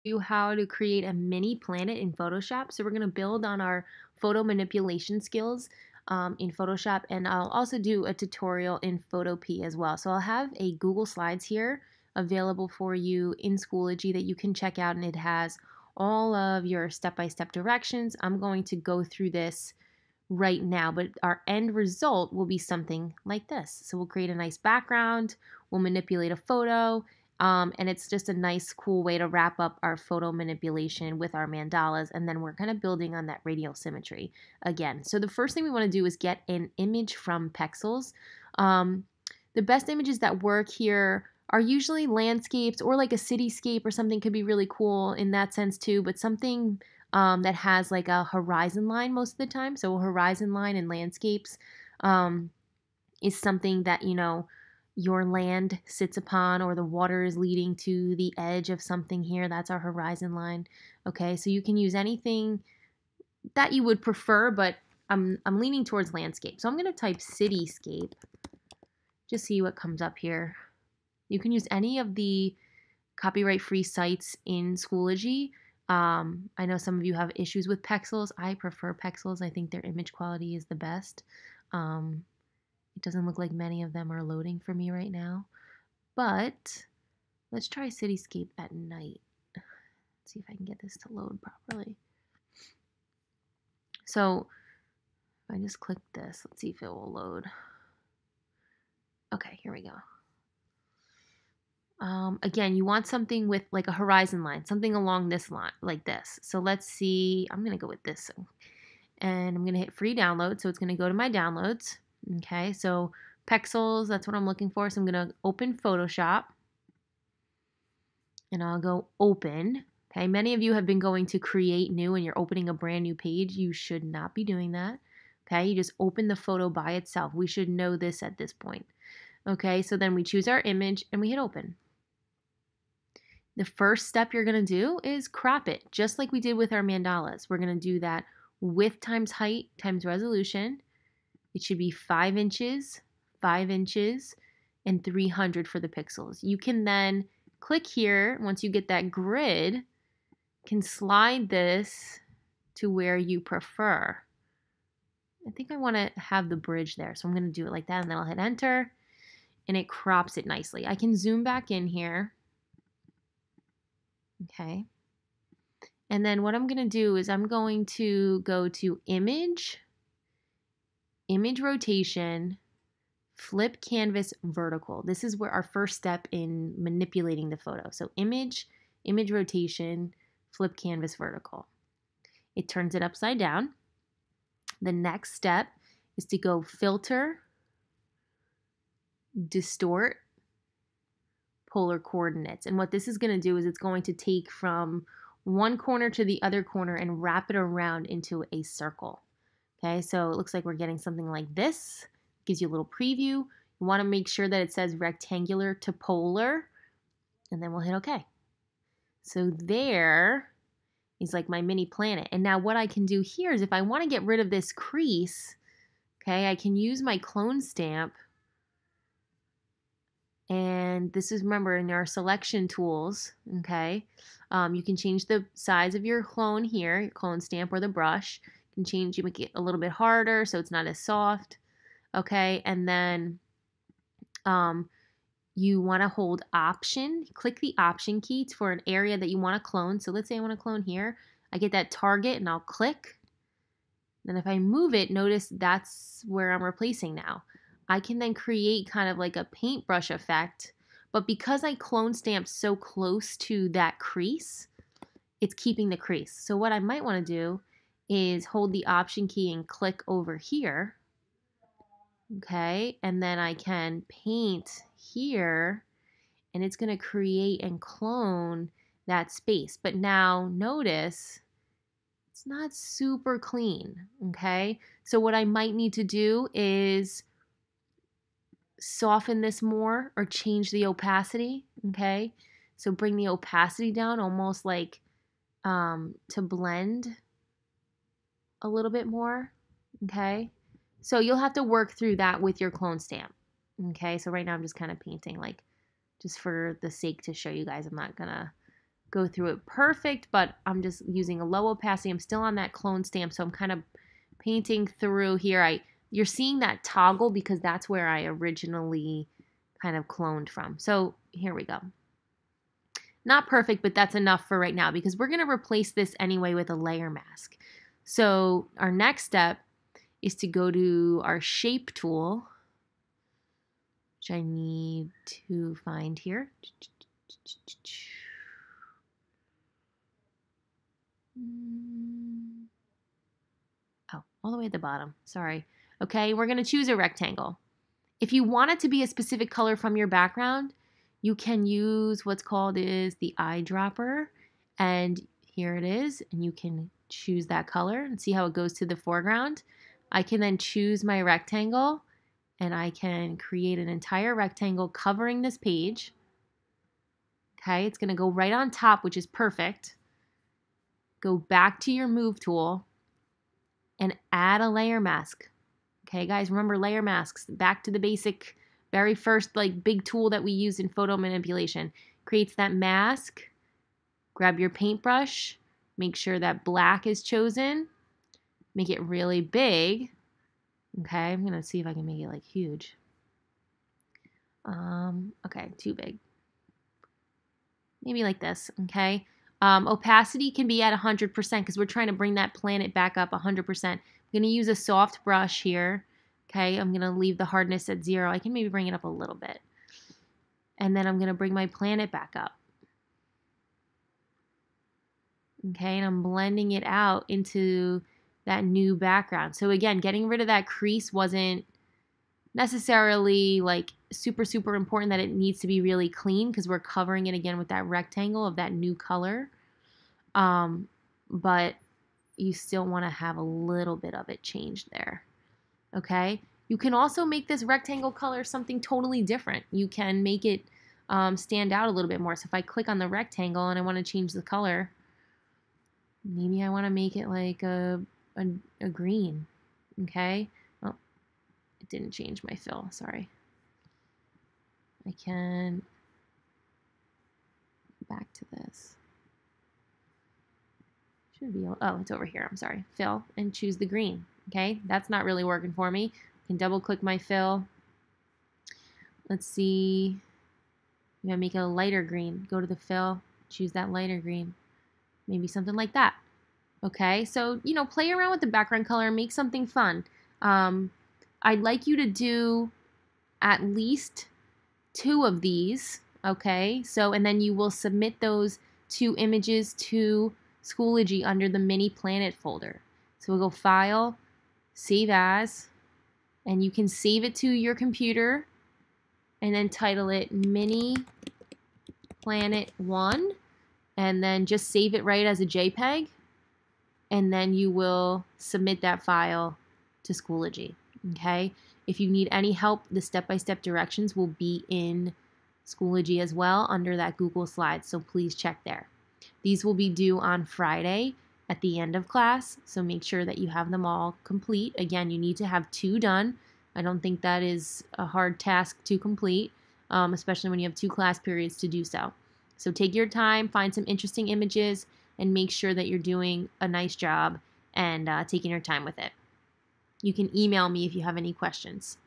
You how to create a mini planet in Photoshop. So we're going to build on our photo manipulation skills in Photoshop, and I'll also do a tutorial in Photopea as well. So I'll have a Google Slides here available for you in Schoology that you can check out, and it has all of your step-by-step directions. I'm going to go through this right now, but our end result will be something like this. So we'll create a nice background, we'll manipulate a photo, and it's just a nice, cool way to wrap up our photo manipulation with our mandalas, and then we're kind of building on that radial symmetry again. So the first thing we want to do is get an image from Pexels. The best images that work here are usually landscapes or like a cityscape or something could be really cool in that sense too, but something that has like a horizon line most of the time. So a horizon line in landscapes um, is something that, your land sits upon, or the water is leading to the edge of something here. That's our horizon line. Okay, so you can use anything that you would prefer, but I'm leaning towards landscape. So I'm going to type cityscape, just see what comes up here. You can use any of the copyright-free sites in Schoology. I know some of you have issues with Pexels. I prefer Pexels. I think their image quality is the best. It doesn't look like many of them are loading for me right now. But let's try Cityscape at night. Let's see if I can get this to load properly. So if I just click this, let's see if it will load. Okay, here we go. Again, you want something with like a horizon line, something along this line, like this. So let's see, I'm gonna go with this. And I'm gonna hit free download, so it's gonna go to my downloads. Okay, so Pexels, that's what I'm looking for. So I'm gonna open Photoshop, and I'll go open. Okay, many of you have been going to create new and you're opening a brand new page. You should not be doing that. Okay, you just open the photo by itself. We should know this at this point. Okay, so then we choose our image and we hit open. The first step you're going to do is crop it, just like we did with our mandalas. We're going to do that width times height times resolution. It should be 5 inches, 5 inches, and 300 for the pixels. You can then click here once you get that grid, can slide this to where you prefer. I think I want to have the bridge there, so I'm going to do it like that, and then I'll hit enter, and it crops it nicely. I can zoom back in here. Okay. And then what I'm going to do is I'm going to go to image, image rotation, flip canvas vertical. This is where our first step in manipulating the photo. So image, image rotation, flip canvas vertical. It turns it upside down. The next step is to go filter, distort, polar coordinates. And what this is going to do is it's going to take from one corner to the other corner and wrap it around into a circle. Okay, so it looks like we're getting something like this. Gives you a little preview. You want to make sure that it says rectangular to polar, and then we'll hit OK. So there is like my mini planet. And now what I can do here is if I want to get rid of this crease, okay, I can use my clone stamp. And this is, remember, in our selection tools, okay, you can change the size of your clone here, your clone stamp or the brush. You can change, you make it a little bit harder so it's not as soft, okay, and then you want to hold option, click the option key for an area that you want to clone. So let's say I want to clone here. I get that target and I'll click. Then if I move it, notice that's where I'm replacing now. I can then create kind of like a paintbrush effect, but because I clone stamped so close to that crease, it's keeping the crease. So what I might want to do is hold the option key and click over here. Okay, and then I can paint here, and it's going to create and clone that space. But now notice it's not super clean, okay? So what I might need to do is soften this more or change the opacity, okay? So bring the opacity down almost like to blend a little bit more, okay? So you'll have to work through that with your clone stamp, okay? So right now I'm just kind of painting like just for the sake to show you guys. I'm not gonna go through it perfect, but I'm just using a low opacity. I'm still on that clone stamp, so I'm kind of painting through here. You're seeing that toggle because that's where I originally kind of cloned from. So here we go. Not perfect, but that's enough for right now because we're going to replace this anyway with a layer mask. So our next step is to go to our shape tool, which I need to find here. Oh, all the way at the bottom. Sorry. Okay, we're going to choose a rectangle. If you want it to be a specific color from your background, you can use what's called is the eyedropper. And here it is. And you can choose that color and see how it goes to the foreground. I can then choose my rectangle and I can create an entire rectangle covering this page. Okay, it's going to go right on top, which is perfect. Go back to your move tool and add a layer mask. Okay, guys, remember layer masks. Back to the basic, very first big tool that we use in photo manipulation. Creates that mask. Grab your paintbrush. Make sure that black is chosen. Make it really big. Okay, I'm gonna see if I can make it huge. Okay, too big. Maybe like this. Okay. Opacity can be at 100% because we're trying to bring that planet back up 100%. I'm going to use a soft brush here. Okay, I'm going to leave the hardness at 0. I can maybe bring it up a little bit. And then I'm going to bring my planet back up. Okay, and I'm blending it out into that new background. So again, getting rid of that crease wasn't necessarily super important that it needs to be really clean because we're covering it again with that rectangle of that new color. But you still want to have a little bit of it changed there. Okay, you can also make this rectangle color something totally different. You can make it stand out a little bit more. So if I click on the rectangle and I want to change the color, maybe I want to make it like a green. Okay, well, it didn't change my fill, sorry. I can back to this. Should be, oh, it's over here, I'm sorry. Fill and choose the green. Okay, that's not really working for me. I can double click my fill. Let's see. I'm gonna make it a lighter green. Go to the fill, choose that lighter green. Maybe something like that. Okay, so play around with the background color, make something fun. I'd like you to do at least 2 of these, okay? So, and then you will submit those 2 images to Schoology under the Mini Planet folder. So we'll go File, Save As, and you can save it to your computer and then title it Mini Planet 1, and then just save it right as a JPEG, and then you will submit that file to Schoology, okay? If you need any help, the step-by-step directions will be in Schoology as well under that Google Slides, so please check there. These will be due on Friday at the end of class, so make sure that you have them all complete. Again, you need to have 2 done. I don't think that is a hard task to complete, especially when you have 2 class periods to do so. So take your time, find some interesting images, and make sure that you're doing a nice job and taking your time with it. You can email me if you have any questions.